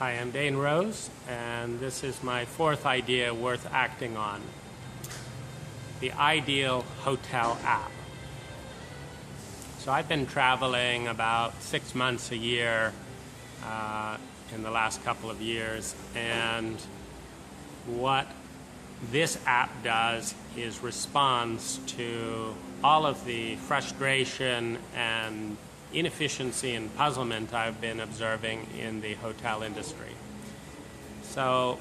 Hi, I'm Dane Rose, and this is my fourth idea worth acting on. The ideal hotel app. So I've been traveling about 6 months a year in the last couple of years, and what this app does is responds to all of the frustration and inefficiency and puzzlement I've been observing in the hotel industry. So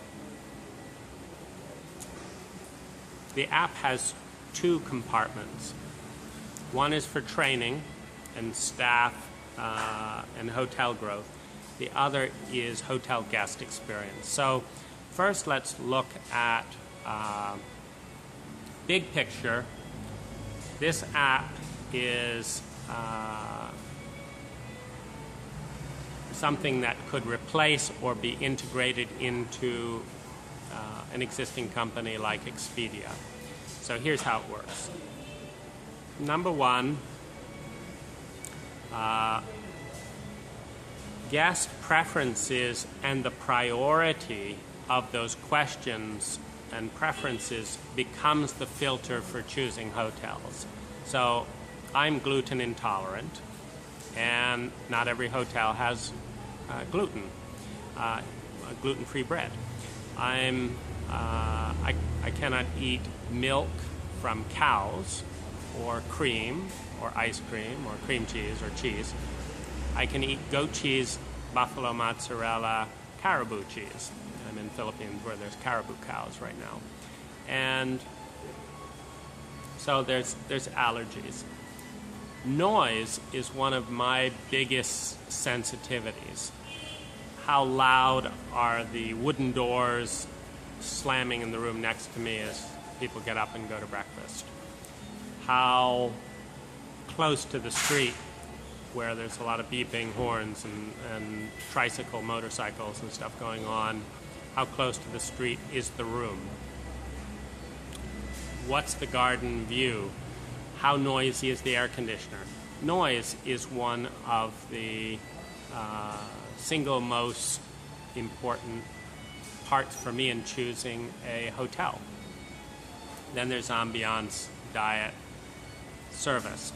the app has two compartments. One is for training and staff and hotel growth. The other is hotel guest experience. So first let's look at big picture. This app is something that could replace or be integrated into an existing company like Expedia. So here's how it works. Number one, guest preferences and the priority of those questions and preferences becomes the filter for choosing hotels. So I'm gluten intolerant, and not every hotel has gluten-free bread. I cannot eat milk from cows, or cream, or ice cream, or cream cheese, or cheese. I can eat goat cheese, buffalo mozzarella, caribou cheese. I'm in the Philippines where there's caribou cows right now. And so there's allergies. Noise is one of my biggest sensitivities. How loud are the wooden doors slamming in the room next to me as people get up and go to breakfast? How close to the street, where there's a lot of beeping horns and tricycle, motorcycles and stuff going on, how close to the street is the room? What's the garden view? How noisy is the air conditioner? Noise is one of the single most important parts for me in choosing a hotel. Then there's ambiance, diet, service.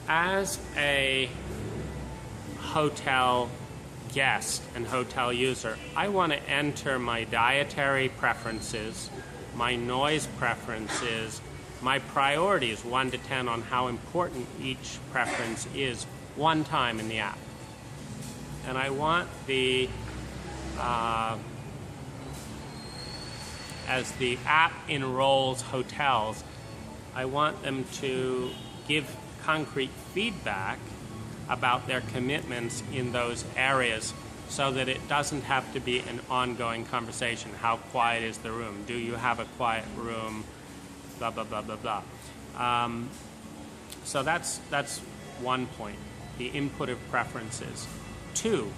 As a hotel guest and hotel user, I want to enter my dietary preferences, my noise preferences, my priorities 1 to 10 on how important each preference is one time in the app. And I want the as the app enrolls hotels, I want them to give concrete feedback about their commitments in those areas, so that it doesn't have to be an ongoing conversation. How quiet is the room? Do you have a quiet room? Blah, blah, blah, blah, blah. So that's one point, the input of preferences. 2,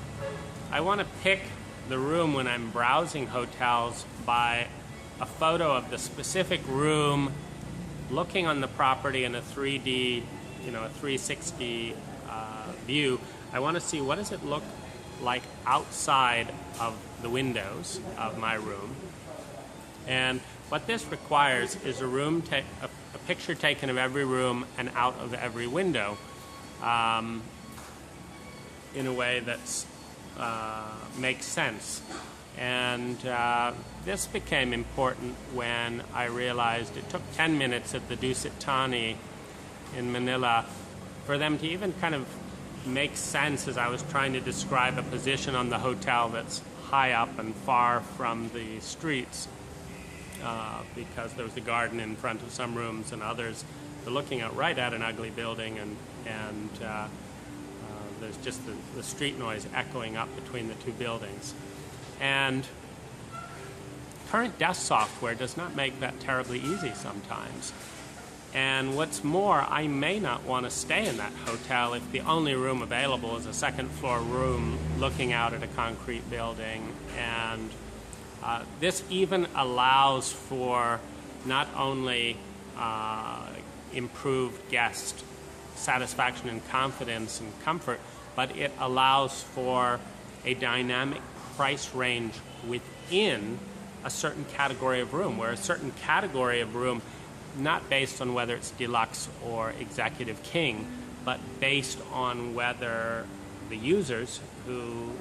I want to pick the room when I'm browsing hotels by a photo of the specific room, looking on the property in a 3D, a 360 view. I want to see what does it look like outside of the windows of my room. And what this requires is a picture taken of every room and out of every window in a way that makes sense. And this became important when I realized it took 10 minutes at the Dusit Thani in Manila for them to even kind of make sense as I was trying to describe a position on the hotel that's high up and far from the streets, because there was a garden in front of some rooms, and others were looking out right at an ugly building, and there's just the street noise echoing up between the two buildings. And current desk software does not make that terribly easy sometimes. And what's more, I may not want to stay in that hotel if the only room available is a second floor room looking out at a concrete building. And this even allows for not only improved guest satisfaction and confidence and comfort, but it allows for a dynamic price range within a certain category of room, where a certain category of room, not based on whether it's deluxe or executive king, but based on whether the users who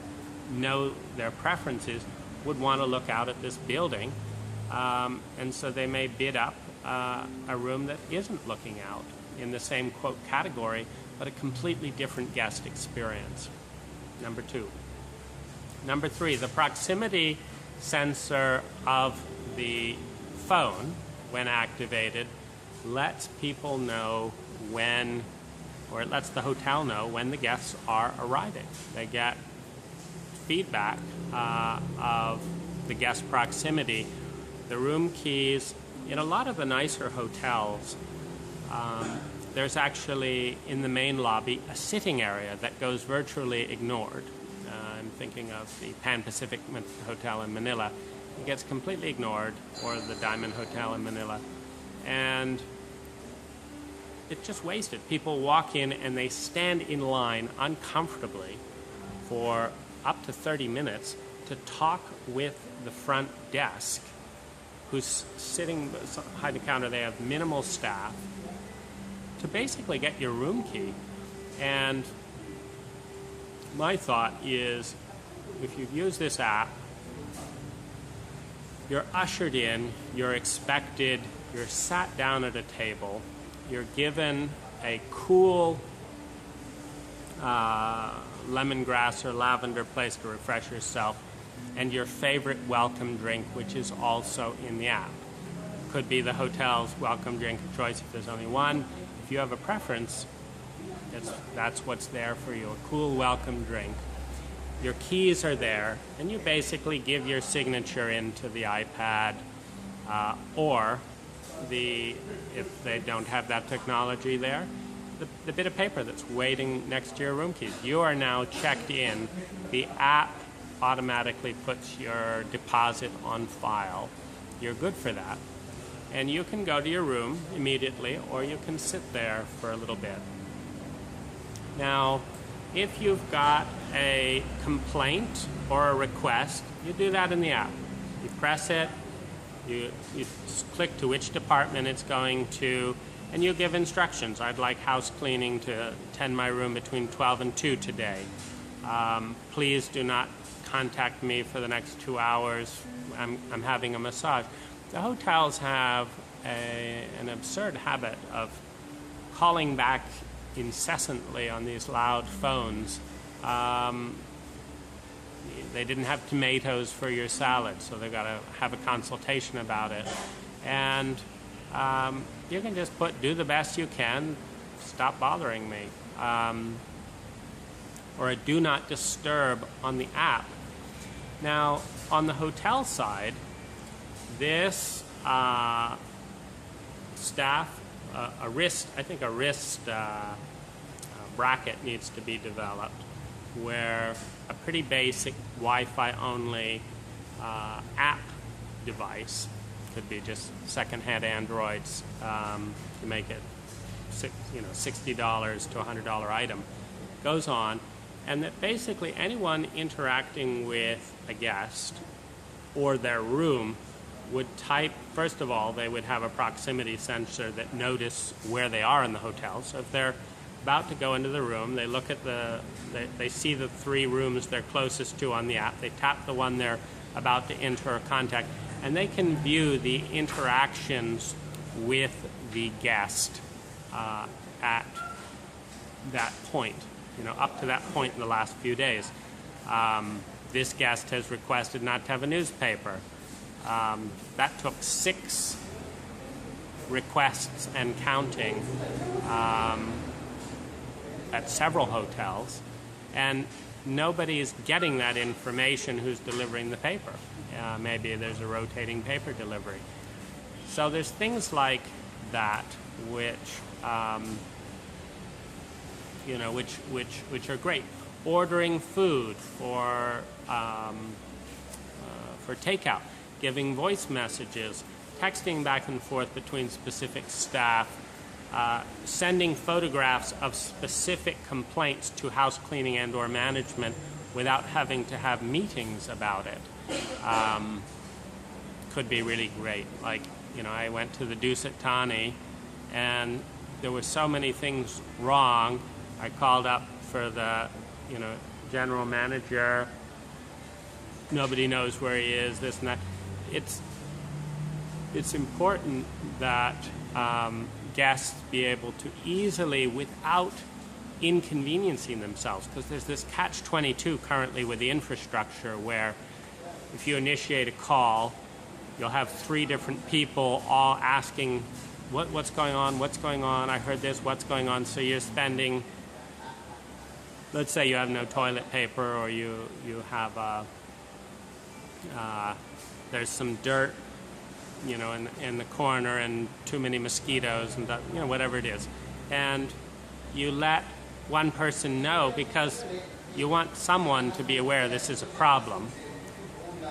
know their preferences would want to look out at this building. And so they may bid up a room that isn't looking out in the same quote category, but a completely different guest experience. Number two. Number three, the proximity sensor of the phone, when activated, lets people know when, or it lets the hotel know when the guests are arriving. They get feedback of the guest proximity. The room keys, in a lot of the nicer hotels, there's actually in the main lobby a sitting area that goes virtually ignored. I'm thinking of the Pan Pacific Hotel in Manila. It gets completely ignored, or the Diamond Hotel in Manila. And it's just wasted. People walk in and they stand in line uncomfortably for up to 30 minutes to talk with the front desk, who's sitting behind the counter. They have minimal staff to basically get your room key. And my thought is, if you use this app, you're ushered in, you're expected, you're sat down at a table, you're given a cool lemongrass or lavender place to refresh yourself, and your favorite welcome drink, which is also in the app. Could be the hotel's welcome drink of choice if there's only one. If you have a preference, that's what's there for you, a cool welcome drink. Your keys are there, and you basically give your signature into the iPad, or if they don't have that technology there, the bit of paper that's waiting next to your room keys. You are now checked in. The app automatically puts your deposit on file. You're good for that. And you can go to your room immediately, or you can sit there for a little bit. Now, if you've got a complaint or a request, you do that in the app. You press it, you click to which department it's going to, and you give instructions. I'd like house cleaning to tend my room between 12 and 2 today. Please do not contact me for the next 2 hours. I'm having a massage. The hotels have an absurd habit of calling back incessantly on these loud phones. They didn't have tomatoes for your salad, so they've got to have a consultation about it. And you can just put, do the best you can, stop bothering me. Or a do not disturb on the app. Now, on the hotel side, this staff, a wrist bracket needs to be developed, where a pretty basic Wi-Fi only app device, could be just secondhand Androids, to make it $60 to $100 item, goes on, and that basically anyone interacting with a guest or their room would type, first of all, they would have a proximity sensor that notice where they are in the hotel. So if they're about to go into the room, they look at they see the 3 rooms they're closest to on the app, they tap the one they're about to enter or contact, and they can view the interactions with the guest at that point, up to that point in the last few days. This guest has requested not to have a newspaper. That took 6 requests and counting at several hotels, and nobody's getting that information who's delivering the paper. Maybe there's a rotating paper delivery. So there's things like that which which are great. Ordering food for takeout, giving voice messages, texting back and forth between specific staff, sending photographs of specific complaints to house cleaning and or management, without having to have meetings about it could be really great. Like, I went to the Dusit Thani and there were so many things wrong. I called up for the, general manager. Nobody knows where he is, this and that. It's important that guests be able to easily, without inconveniencing themselves, because there's this catch-22 currently with the infrastructure where if you initiate a call, you'll have 3 different people all asking, what's going on, I heard this, what's going on, so you're spending, let's say you have no toilet paper, or you have there's some dirt, in the corner, and too many mosquitoes, and whatever it is, and you let one person know because you want someone to be aware this is a problem.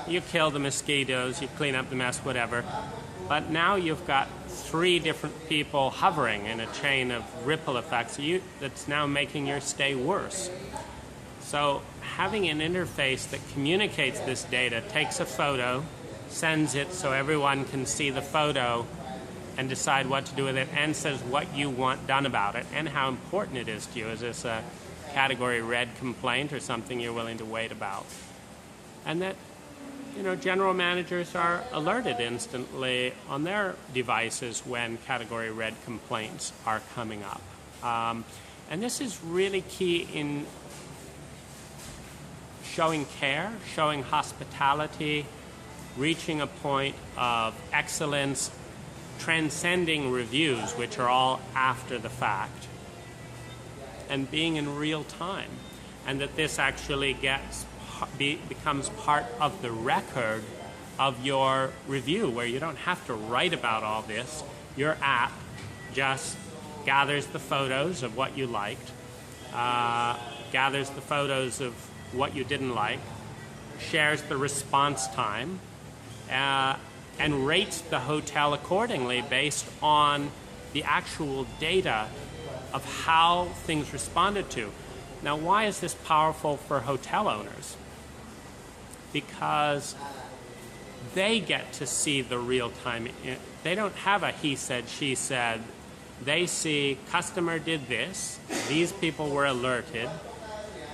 You kill the mosquitoes, you clean up the mess, whatever, but now you've got 3 different people hovering in a chain of ripple effects that's now making your stay worse. So having an interface that communicates this data, takes a photo, sends it so everyone can see the photo and decide what to do with it, and says what you want done about it and how important it is to you. Is this a category red complaint or something you're willing to wait about? And that, general managers are alerted instantly on their devices when category red complaints are coming up. And this is really key in showing care, showing hospitality, reaching a point of excellence, transcending reviews, which are all after the fact, and being in real time. And that this actually becomes part of the record of your review, where you don't have to write about all this. Your app just gathers the photos of what you liked, gathers the photos of what you didn't like, shares the response time, and rates the hotel accordingly based on the actual data of how things responded to. Now, why is this powerful for hotel owners? Because they get to see the real time. They don't have a he said, she said. They see customer did this, these people were alerted,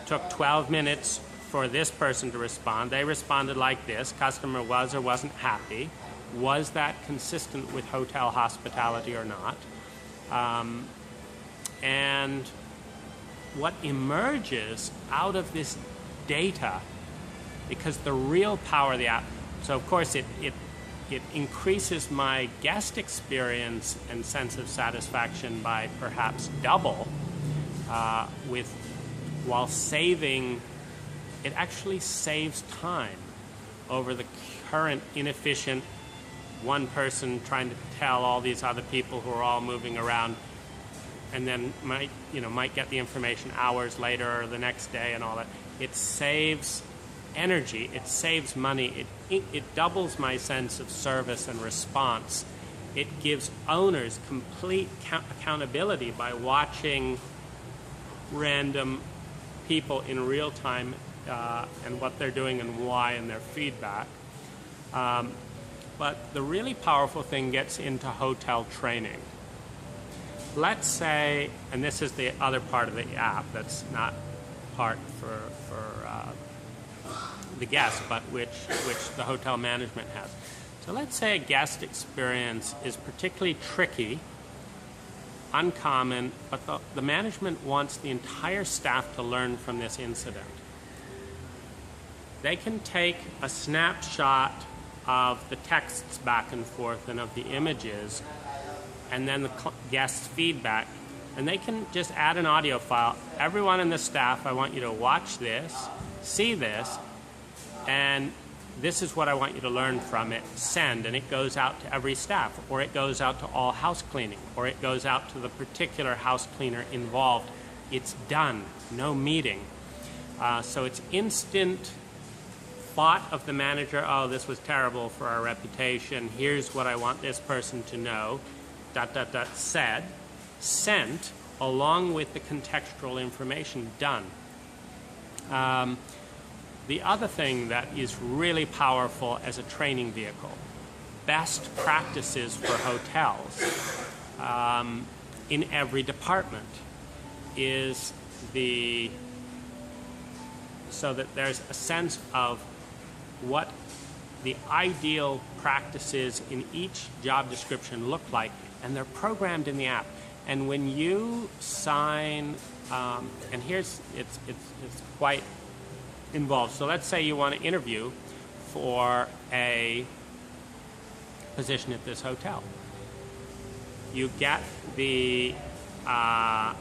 took 12 minutes for this person to respond, they responded like this, customer was or wasn't happy. Was that consistent with hotel hospitality or not? And what emerges out of this data, because the real power of the app, so of course it increases my guest experience and sense of satisfaction by perhaps double, while saving, it actually saves time over the current inefficient one person trying to tell all these other people who are all moving around, and then might get the information hours later or the next day and all that. It saves energy, it saves money, it doubles my sense of service and response. It gives owners complete accountability by watching random people in real time and what they're doing and why, and their feedback. But the really powerful thing gets into hotel training. Let's say, and this is the other part of the app that's not part for the guest, but which the hotel management has. So let's say a guest experience is particularly tricky, uncommon, but the management wants the entire staff to learn from this incident. They can take a snapshot of the texts back and forth and of the images, and then the guest's feedback, and they can just add an audio file. Everyone in the staff, I want you to watch this, see this, and this is what I want you to learn from it. Send, and it goes out to every staff, or it goes out to all house cleaning, or it goes out to the particular house cleaner involved. It's done, no meeting. So it's instant thought of the manager, oh, this was terrible for our reputation, here's what I want this person to know, ... said, sent, along with the contextual information, done. The other thing that is really powerful as a training vehicle, best practices for hotels in every department, is so that there's a sense of what the ideal practices in each job description look like, and they're programmed in the app. And when you sign, and it's quite involved. So let's say you want to interview for a position at this hotel. You get the app,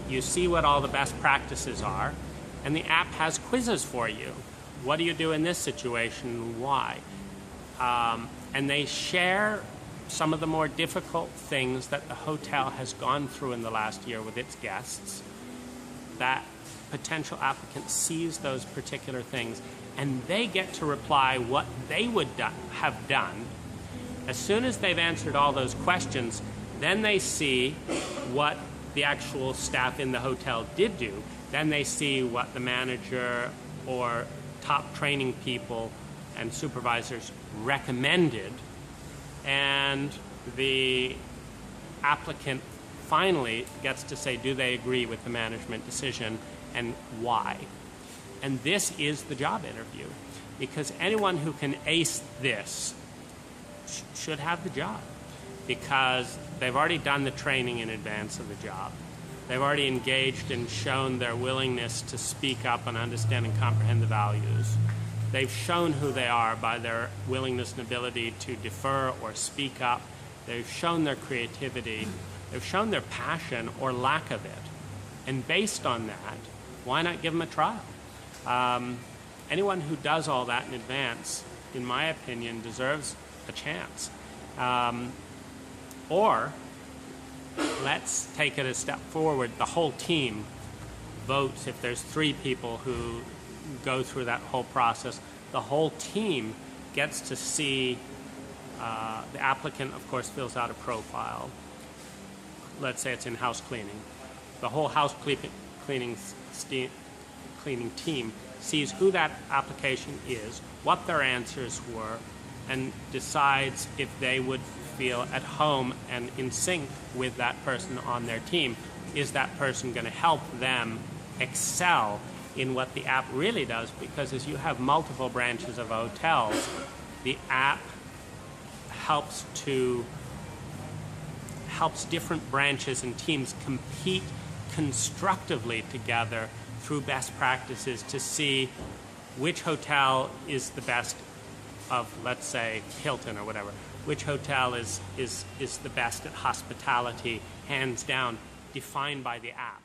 you see what all the best practices are, and the app has quizzes for you. What do you do in this situation? Why? And they share some of the more difficult things that the hotel has gone through in the last year with its guests. That potential applicant sees those particular things, and they get to reply what they would have done. As soon as they've answered all those questions, then they see what the actual staff in the hotel did do. Then they see what the manager or top training people and supervisors recommended, and the applicant finally gets to say, do they agree with the management decision and why? And this is the job interview, because anyone who can ace this should have the job, because they've already done the training in advance of the job. They've already engaged and shown their willingness to speak up and understand and comprehend the values. They've shown who they are by their willingness and ability to defer or speak up. They've shown their creativity. They've shown their passion or lack of it. And based on that, why not give them a trial? Anyone who does all that in advance, in my opinion, deserves a chance. Or let's take it a step forward. The whole team votes. If there's 3 people who go through that whole process, the whole team gets to see the applicant, of course, fills out a profile. Let's say it's in house cleaning. The whole house cleaning team sees who that application is, what their answers were, and decides if they would feel at home and in sync with that person on their team. Is that person going to help them excel in what the app really does? Because as you have multiple branches of hotels, the app helps different branches and teams compete constructively together through best practices to see which hotel is the best of, let's say, Hilton or whatever. Which hotel is the best at hospitality, hands down, defined by the app.